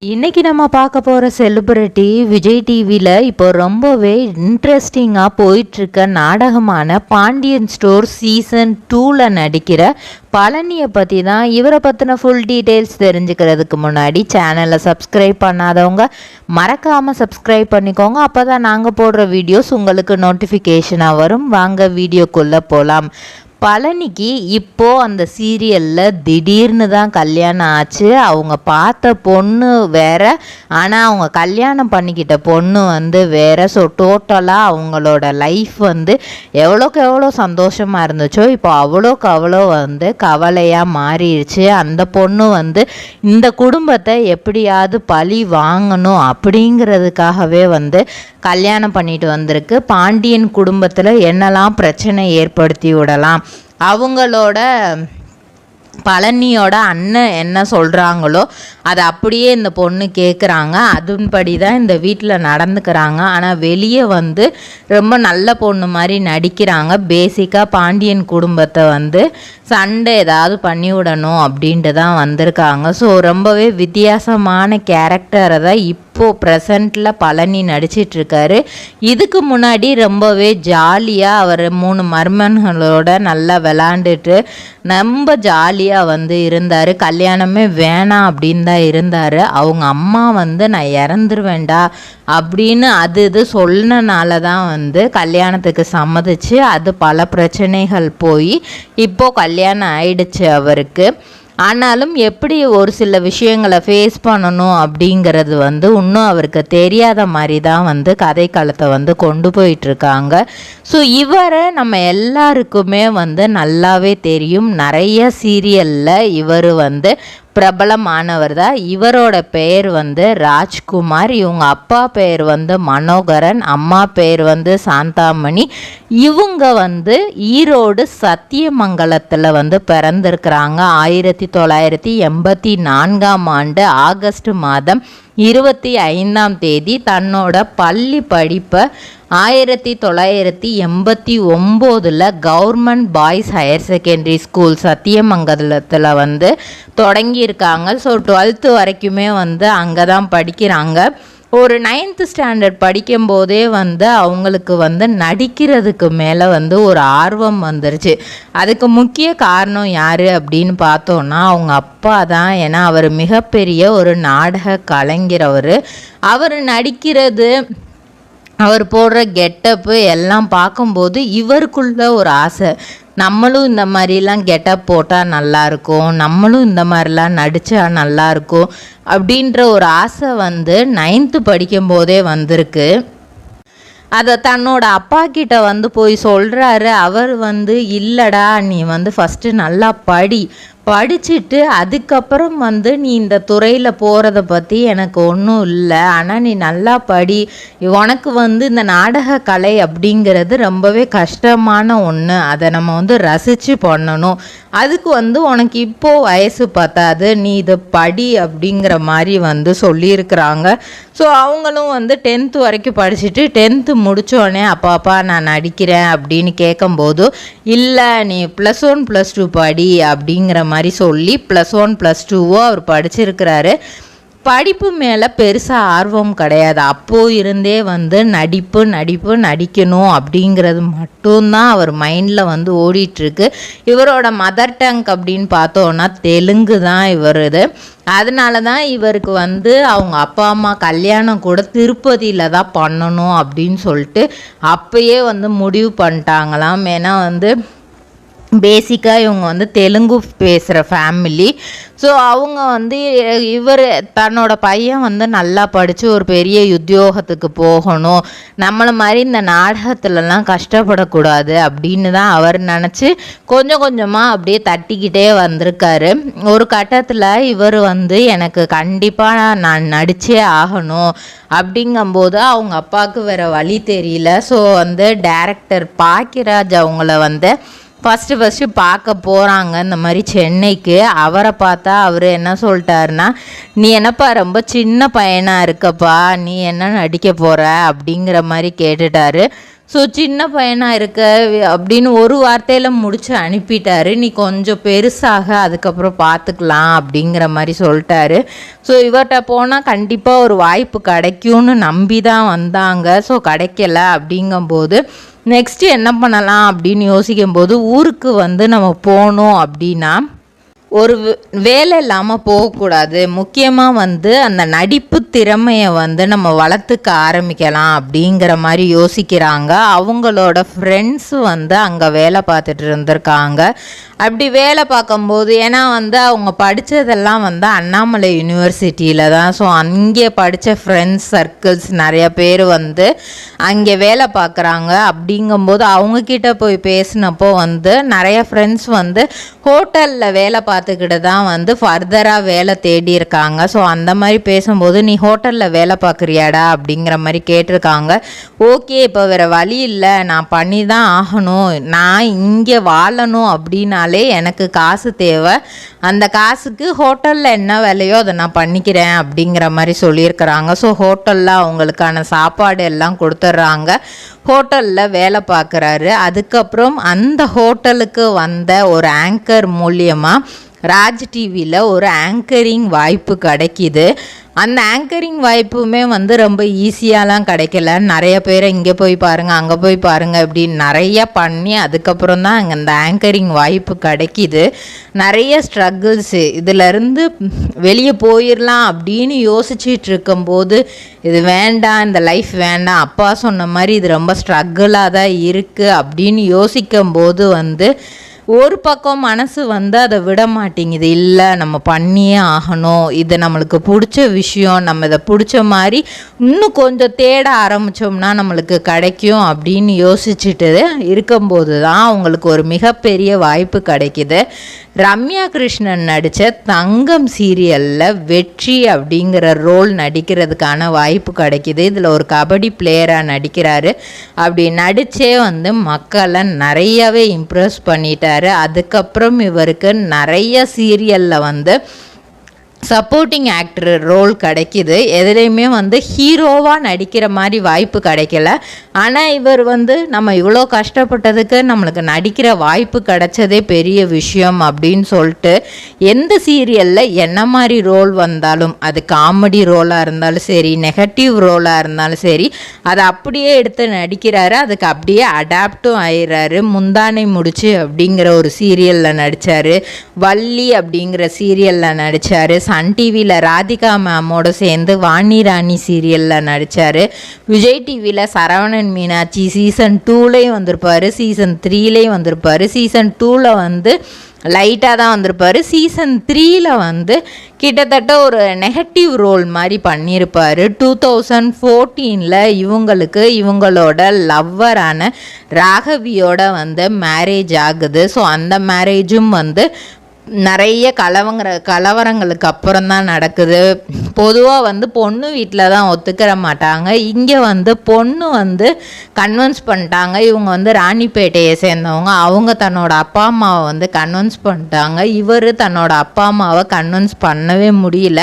இன்னைக்கு நம்ம பார்க்க போகிற செலிபிரிட்டி விஜய் டிவியில் இப்போ ரொம்பவே இன்ட்ரெஸ்டிங்காக போயிட்டுருக்க நாடகமான பாண்டியன் ஸ்டோர் சீசன் 2ல் நடிக்கிற பழனியை பற்றி தான். இவரை பற்றின ஃபுல் டீட்டெயில்ஸ் தெரிஞ்சுக்கிறதுக்கு முன்னாடி சேனலை சப்ஸ்கிரைப் பண்ணாதவங்க மறக்காமல் சப்ஸ்கிரைப் பண்ணிக்கோங்க. அப்போ தான் நாங்கள் போடுற வீடியோஸ் உங்களுக்கு நோட்டிஃபிகேஷனாக வரும். வாங்க வீடியோக்குள்ளே போகலாம். பழனிக்கு இப்போது அந்த சீரியலில் திடீர்னு தான் கல்யாணம் ஆச்சு. அவங்க பார்த்த பொண்ணு வேற, ஆனால் அவங்க கல்யாணம் பண்ணிக்கிட்ட பொண்ணு வேற. ஸோ டோட்டலாக அவங்களோட லைஃப் எவ்வளோக்கு எவ்வளோ சந்தோஷமாக இருந்துச்சோ இப்போ அவ்வளோக்கு அவ்வளோ கவலையாக மாறிடுச்சு. அந்த பொண்ணு இந்த குடும்பத்தை எப்படியாவது பழி வாங்கணும் அப்படிங்கிறதுக்காகவே கல்யாணம் பண்ணிட்டு வந்திருக்கு. பாண்டியன் குடும்பத்தில் என்னெல்லாம் பிரச்சனை ஏற்படுத்தி விடலாம், அவங்களோட பழனியோட அண்ணன் என்ன சொல்கிறாங்களோ அதை அப்படியே இந்த பொண்ணு கேட்குறாங்க. அதன்படி தான் இந்த வீட்டில் நடந்துக்கிறாங்க. ஆனால் வெளியே ரொம்ப நல்ல பொண்ணு மாதிரி நடிக்கிறாங்க. பேசிக்காக பாண்டியன் குடும்பத்தை சண்டை ஏதாவது பண்ணிவிடணும் அப்படின்ட்டு தான் வந்திருக்காங்க. ஸோ ரொம்பவே வித்தியாசமான கேரக்டரை தான் இப்போது ப்ரெசண்ட்டில் பழனி நடிச்சிட்ருக்காரு. இதுக்கு முன்னாடி ரொம்பவே ஜாலியாக அவர் 3 மருமன்களோட நல்லா விளாண்டுட்டு ரொம்ப ஜாலியாக இருந்தார். கல்யாணமே வேணாம் அப்படின்னு தான் இருந்தார். அவங்க அம்மா நான் இறந்துருவேண்டா அப்படின்னு இது சொன்னனால தான் கல்யாணத்துக்கு சம்மதிச்சு அது பல பிரச்சனைகள் போய் இப்போது கல்யாணம் ஆயிடுச்சு அவருக்கு. ஆனாலும் எப்படி ஒரு சில விஷயங்களை ஃபேஸ் பண்ணணும் அப்படிங்கிறது இன்னும் அவருக்கு தெரியாத மாதிரி தான் கதைக்களத்தை கொண்டு போயிட்டுருக்காங்க. ஸோ இவரை நம்ம எல்லாருக்குமே நல்லாவே தெரியும். நிறைய சீரியலில் இவர் பிரபலமானவர் தான். இவரோட பெயர் ராஜ்குமார். இவங்க அப்பா பெயர் மனோகரன், அம்மா பெயர் சாந்தாமணி. இவங்க ஈரோடு சத்தியமங்கலத்தில் பிறந்திருக்கிறாங்க. 1984ஆம் ஆண்டு ஆகஸ்ட் மாதம் 25ஆம் தேதி தன்னோட பள்ளி படிப்பை 1989 government boys higher secondary school சத்தியமங்கலத்தில் தொடங்கியிருக்காங்க. ஸோ 12th வரைக்குமே அங்கே தான் படிக்கிறாங்க. ஒரு 9th ஸ்டாண்டர்ட் படிக்கும்போதே அவங்களுக்கு நடிக்கிறதுக்கு மேலே ஒரு ஆர்வம் வந்துருச்சு. அதுக்கு முக்கிய காரணம் யார் அப்படின்னு பார்த்தோன்னா அவங்க அப்பா தான். ஏன்னா அவர் மிகப்பெரிய ஒரு நாடக கலைஞர். அவர் நடிக்கிறது, அவர் போடுற கெட்டப்பு எல்லாம் பார்க்கும்போது இவருக்குள்ள ஒரு ஆசை, நம்மளும் இந்த மாதிரிலாம் கெட்டப் போட்டால் நல்லாயிருக்கும், நம்மளும் இந்த மாதிரிலாம் நடித்தா நல்லாயிருக்கும் அப்படின்ற ஒரு ஆசை 9th படிக்கும்போதே வந்திருக்கு. அதை தன்னோட அப்பா கிட்ட போய் சொல்கிறாரு. அவர் இல்லைடா, நீ ஃபஸ்ட்டு நல்லா படிச்சுட்டு அதுக்கப்புறம் நீ இந்த துறையில் போகிறத பற்றி எனக்கு ஒன்றும் இல்லை, ஆனால் நீ நல்லா படி, உனக்கு இந்த நாடக கலை அப்படிங்கிறது ரொம்பவே கஷ்டமான ஒன்று, அதை நம்ம ரசித்து பண்ணணும், அதுக்கு உனக்கு இப்போது வயசு பத்தாது, நீ இதை படி அப்படிங்கிற மாதிரி சொல்லியிருக்கிறாங்க. ஸோ அவங்களும் 10th வரைக்கும் படிச்சுட்டு 10th முடித்தோடனே அப்பா நான் நடிக்கிறேன் அப்படின்னு கேட்கும்போது, இல்லை நீ +1 +2 படி அப்படிங்கிற மாதிரி சொல்லி +1 +2 அவர் படிச்சிருக்கிறாரு. படிப்பு மேலே பெருசாக ஆர்வம் கிடையாது. அப்போது இருந்தே நடிக்கணும் அப்படிங்கிறது மட்டும்தான் அவர் மைண்டில் ஓடிட்டுருக்கு. இவரோட மதர் டங் அப்படின்னு பார்த்தோன்னா தெலுங்கு தான் இவருது. அதனால தான் இவருக்கு அவங்க அப்பா அம்மா கல்யாணம் கூட திருப்பதியில் தான் பண்ணணும் அப்படின்னு சொல்லிட்டு அப்பயே முடிவு பண்ணிட்டாங்களாம். ஏன்னா பேசிக்காக இவங்க தெலுங்கு பேசுகிற ஃபேமிலி. ஸோ அவங்க இவர் தன்னோட பையன் நல்லா படித்து ஒரு பெரிய உத்தியோகத்துக்கு போகணும், நம்மளை மாதிரி இந்த நாடகத்துலலாம் கஷ்டப்படக்கூடாது அப்படின்னு தான் அவர் நினச்சி கொஞ்சம் கொஞ்சமாக அப்படியே தட்டிக்கிட்டே வந்திருக்காரு. ஒரு கட்டத்தில் இவர் எனக்கு கண்டிப்பாக நான் நடித்தே ஆகணும் அப்படிங்கும்போது அவங்க அப்பாவுக்கு வேறு வழி தெரியல. ஸோ டைரக்டர் பாக்கியராஜ் அவங்கள ஃபஸ்ட்டு பார்க்க போகிறாங்க இந்த மாதிரி சென்னைக்கு. அவரை பார்த்தா அவர் என்ன சொல்லிட்டாருன்னா, நீ என்னப்பா ரொம்ப சின்ன பையனாக இருக்கப்பா, நீ என்ன நடிக்க போகிற அப்படிங்கிற மாதிரி கேட்டுட்டாரு. ஸோ சின்ன பையனாக இருக்க அப்படின்னு ஒரு வார்த்தையில் முடிச்சு அனுப்பிட்டாரு. நீ கொஞ்சம் பெருசாக அதுக்கப்புறம் பார்த்துக்கலாம் அப்படிங்கிற மாதிரி சொல்லிட்டாரு. ஸோ இவர்கிட்ட போனால் கண்டிப்பாக ஒரு வாய்ப்பு கிடைக்கும்னு நம்பி தான் வந்தாங்க. ஸோ கிடைக்கல. அப்படிங்கும்போது நெக்ஸ்ட்டு என்ன பண்ணலாம் அப்படின்னு யோசிக்கும்போது ஊருக்கு வந்து நம்ம போனோம் அப்படின்னா ஒரு வேலை இல்லாமல் போகக்கூடாது. முக்கியமாக வந்து அந்த நடிப்பு திறமையை வந்து நம்ம வளர்த்துக்க ஆரம்பிக்கலாம் அப்படிங்கிற மாதிரி யோசிக்கிறாங்க. அவங்களோட ஃப்ரெண்ட்ஸு வந்து அங்கே வேலை பார்த்துட்டு இருந்திருக்காங்க. அப்படி வேலை பார்க்கும்போது ஏன்னா வந்து அவங்க படித்ததெல்லாம் வந்து அண்ணாமலை யூனிவர்சிட்டியில் தான். ஸோ அங்கே படித்த ஃப்ரெண்ட்ஸ் சர்க்கிள்ஸ் நிறைய பேர் வந்து அங்கே வேலை பார்க்குறாங்க. அப்படிங்கும்போது அவங்கக்கிட்ட போய் பேசினப்போ வந்து நிறைய ஃப்ரெண்ட்ஸ் வந்து ஹோட்டலில் வேலை பார்த்துக்கிட்டு தான் வந்து ஃபர்தராக வேலை தேடி இருக்காங்க. ஸோ அந்த மாதிரி பேசும்போது நீ ஹோட்டலில் வேலை பார்க்குறியாடா அப்படிங்கிற மாதிரி கேட்டிருக்காங்க. ஓகே, இப்போ வேறு வழி இல்லை, நான் பண்ணி தான் ஆகணும், நான் இங்கே வாழணும் அப்படின்னாலே எனக்கு காசு தேவை, அந்த காசுக்கு ஹோட்டலில் என்ன வேலையோ அதை நான் பண்ணிக்கிறேன் அப்படிங்கிற மாதிரி சொல்லியிருக்கிறாங்க. ஸோ ஹோட்டலில் அவங்களுக்கான சாப்பாடு எல்லாம் கொடுத்துட்றாங்க. ஹோட்டலில் வேலை பார்க்குறாரு. அதுக்கப்புறம் அந்த ஹோட்டலுக்கு வந்த ஒரு ஆங்கர் மூலியமாக ராஜ் டிவியில் ஒரு ஆங்கரிங் வாய்ப்பு கிடைக்கிது. அந்த ஆங்கரிங் வாய்ப்புமே வந்து ரொம்ப ஈஸியாலாம் கிடைக்கல. நிறைய பேர் இங்கே போய் பாருங்கள், அங்கே போய் பாருங்கள் அப்படின்னு நிறைய பண்ணி அதுக்கப்புறம் தான் அங்கே அந்த ஆங்கரிங் வாய்ப்பு கிடைக்கிது. நிறைய ஸ்ட்ரகிள்ஸு, இதிலேருந்து வெளியே போயிடலாம் அப்படின்னு யோசிச்சுட்டு இருக்கும்போது இது வேண்டாம், இந்த லைஃப் வேண்டாம், அப்பா சொன்ன மாதிரி இது ரொம்ப ஸ்ட்ரகிளாக தான் இருக்குது அப்படின்னு யோசிக்கும்போது வந்து ஒரு பக்கம் மனசு வந்து அதை விட மாட்டேங்குது. இல்லை, நம்ம பண்ணியே ஆகணும், இது நம்மளுக்கு பிடிச்ச விஷயம், நம்ம இதை பிடிச்ச மாதிரி இன்னும் கொஞ்சம் தேட ஆரம்பித்தோம்னா நம்மளுக்கு கிடைக்கும் அப்படின்னு யோசிச்சுட்டு இருக்கும்போது தான் அவங்களுக்கு ஒரு மிகப்பெரிய வாய்ப்பு கிடைக்கிது. ரம்யா கிருஷ்ணன் நடித்த தங்கம் சீரியலில் வெற்றி அப்படிங்கிற ரோல் நடிக்கிறதுக்கான வாய்ப்பு கிடைக்கிது. இதில் ஒரு கபடி பிளேயராக நடிக்கிறாரு. அப்படி நடித்தே வந்து மக்களை நிறையவே இம்ப்ரெஸ் பண்ணிட்டார். அதுக்கப்புறம் இவருக்கு நிறைய சீரியலில் வந்து சப்போர்ட்டிங் ஆக்டர் ரோல் கிடைக்கிது. எதுலேயுமே வந்து ஹீரோவாக நடிக்கிற மாதிரி வாய்ப்பு கிடைக்கல. ஆனால் இவர் வந்து நம்ம இவ்வளோ கஷ்டப்பட்டதுக்கு நம்மளுக்கு நடிக்கிற வாய்ப்பு கிடைச்சதே பெரிய விஷயம் அப்படின்னு சொல்லிட்டு எந்த சீரியலில் என்ன மாதிரி ரோல் வந்தாலும், அது காமெடி ரோலாக இருந்தாலும் சரி, நெகட்டிவ் ரோலாக இருந்தாலும் சரி, அதை அப்படியே எடுத்து நடிக்கிறாரு. அதுக்கு அப்படியே அடாப்டும் ஆயிடுறாரு. முந்தானை முடிச்சு அப்படிங்கிற ஒரு சீரியலில் நடித்தார். வள்ளி அப்படிங்கிற சீரியலில் நடித்தார். சன் டிவியில் ராதிகா மேமோடு சேர்ந்து வாணி ராணி சீரியலில் நடித்தார். விஜய் டிவியில் சரவணன் மீனாட்சி சீசன் 2லேயும் வந்திருப்பார், சீசன் 3லேயும் வந்திருப்பார். சீசன் 2ல் வந்து லைட்டாக தான் வந்திருப்பார். சீசன் 3ல் வந்து கிட்டத்தட்ட ஒரு நெகட்டிவ் ரோல் மாதிரி பண்ணியிருப்பார். 2014 இவங்களுக்கு இவங்களோட லவ்வரான ராகவியோட வந்து மேரேஜ் ஆகுது. ஸோ அந்த மேரேஜும் வந்து நிறைய கலவரங்களுக்கு அப்புறம் தான் நடக்குது. பொதுவாக வந்து பொண்ணு வீட்டில் தான் ஒத்துக்கிற மாட்டாங்க. இங்கே வந்து பொண்ணு வந்து கன்வின்ஸ் பண்ணிட்டாங்க. இவங்க வந்து ராணிப்பேட்டையை சேர்ந்தவங்க. அவங்க தன்னோட அப்பா அம்மாவை வந்து கன்வின்ஸ் பண்ணிட்டாங்க. இவர் தன்னோட அப்பா அம்மாவை கன்வின்ஸ் பண்ணவே முடியல.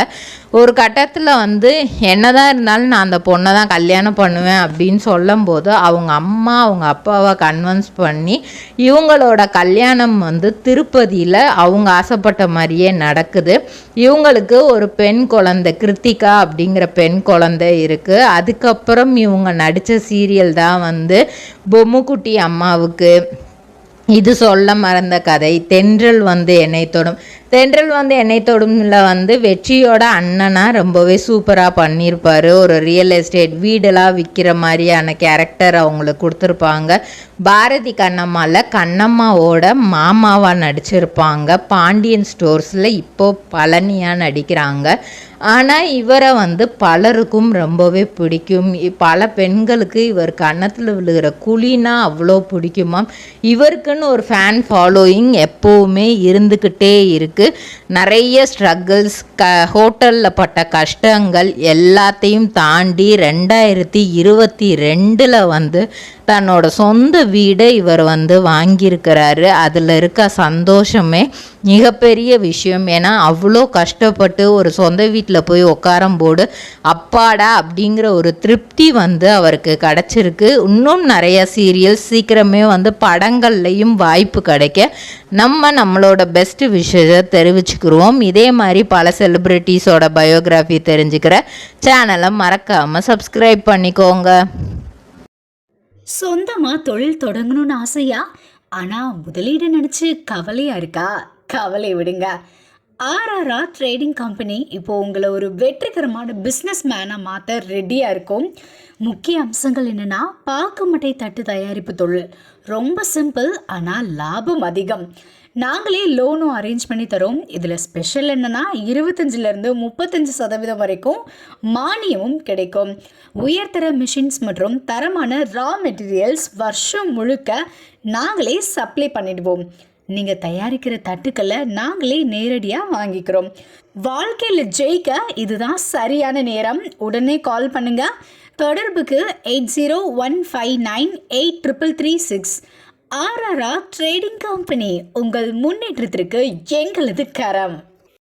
ஒரு கட்டத்தில் வந்து என்னதான் இருந்தாலும் நான் அந்த பொண்ணை தான் கல்யாணம் பண்ணுவேன் அப்படின்னு சொல்லும்போது அவங்க அம்மா அவங்க அப்பாவை கன்வின்ஸ் பண்ணி இவங்களோட கல்யாணம் வந்து திருப்பதியில் அவங்க ஆசைப்பட்ட மாதிரியே நடக்குது. இவங்களுக்கு ஒரு பெண் குழந்தை, கிருத்திகா அப்படிங்கிற பெண் குழந்தை இருக்குது. அதுக்கப்புறம் இவங்க நடித்த சீரியல் தான் வந்து பொம்முக்குட்டி அம்மாவுக்கு, இது சொல்ல மறந்த கதை, தென்றல் வந்து என்னை தொடும். தென்றல் வந்து என்னை தொடும்ல வந்து வெற்றியோட அண்ணனாக ரொம்பவே சூப்பராக பண்ணியிருப்பார். ஒரு ரியல் எஸ்டேட் வீடெல்லாம் விற்கிற மாதிரியான கேரக்டர் அவங்களுக்கு கொடுத்துருப்பாங்க. பாரதி கண்ணம்மாவில் கண்ணம்மாவோட மாமாவாக நடிச்சிருப்பாங்க. பாண்டியன் ஸ்டோர்ஸில் இப்போது பழனியாக நடிக்கிறாங்க. ஆனால் இவரை வந்து பலருக்கும் ரொம்பவே பிடிக்கும். பல பெண்களுக்கு இவர் கன்னத்தில் விழுகிற குழினா அவ்வளோ பிடிக்குமா. இவருக்குன்னு ஒரு ஃபேன் ஃபாலோயிங் எப்போவுமே இருந்துக்கிட்டே இருக்குது. இருக்குது. நிறைய ஸ்ட்ரகிள்ஸ், ஹோட்டலில் பட்ட கஷ்டங்கள் எல்லாத்தையும் தாண்டி 2022 வந்து தன்னோட சொந்த வீடை இவர் வந்து வாங்கியிருக்கிறாரு. அதில் இருக்க சந்தோஷமே மிகப்பெரிய விஷயம். ஏன்னா அவ்வளோ கஷ்டப்பட்டு ஒரு சொந்த வீட்டில் போய் உட்காரும்போது அப்பாடா அப்படிங்கிற ஒரு திருப்தி வந்து அவருக்கு கிடச்சிருக்கு. இன்னும் நிறைய சீரியல்ஸ் சீக்கிரமே வந்து படங்கள்லையும் வாய்ப்பு கிடைக்க நம்மளோட பெஸ்ட் விஷயத்தை தெரிவிச்சுக்கிருவோம். இதே மாதிரி பல செலிப்ரிட்டிஸோட பயோகிராஃபி தெரிஞ்சுக்கிற சேனலை மறக்காமல் சப்ஸ்கிரைப் பண்ணிக்கோங்க. சொந்தமாக தொழில் தொடங்கணும்னு ஆசையா? ஆனால் முதலீடு நினச்சி கவலையாக இருக்கா? கவலை விடுங்க. ஆர்ஆர்ஆர் ட்ரேடிங் கம்பெனி இப்போது உங்களை ஒரு வெற்றிகரமான பிஸ்னஸ் மேனாக மாற்ற ரெடியாக இருக்கும். முக்கிய அம்சங்கள் என்னென்னா, பாக்குமட்டை தட்டு தயாரிப்பு தொழில் ரொம்ப சிம்பிள், ஆனால் லாபம் அதிகம். நாங்களே லோனும் அரேஞ்ச் பண்ணி தரோம். இதில் ஸ்பெஷல் என்னென்னா 25% 35% வரைக்கும் மானியமும் கிடைக்கும். உயர்தர மிஷின்ஸ் மற்றும் தரமான ரா மெட்டீரியல்ஸ் வருஷம் முழுக்க நாங்களே சப்ளை பண்ணிடுவோம். நீங்கள் தயாரிக்கிற தட்டுக்களை நாங்களே நேரடியாக வாங்கிக்கிறோம். வாழ்க்கையில் ஜெயிக்க இதுதான் சரியான நேரம். உடனே கால் பண்ணுங்கள். தொடர்புக்கு 8015983336. ஆர்ஆர்ஆர் ட்ரேடிங் கம்பெனி, உங்கள் முன்னேற்றத்திற்கு எங்களது கரம்.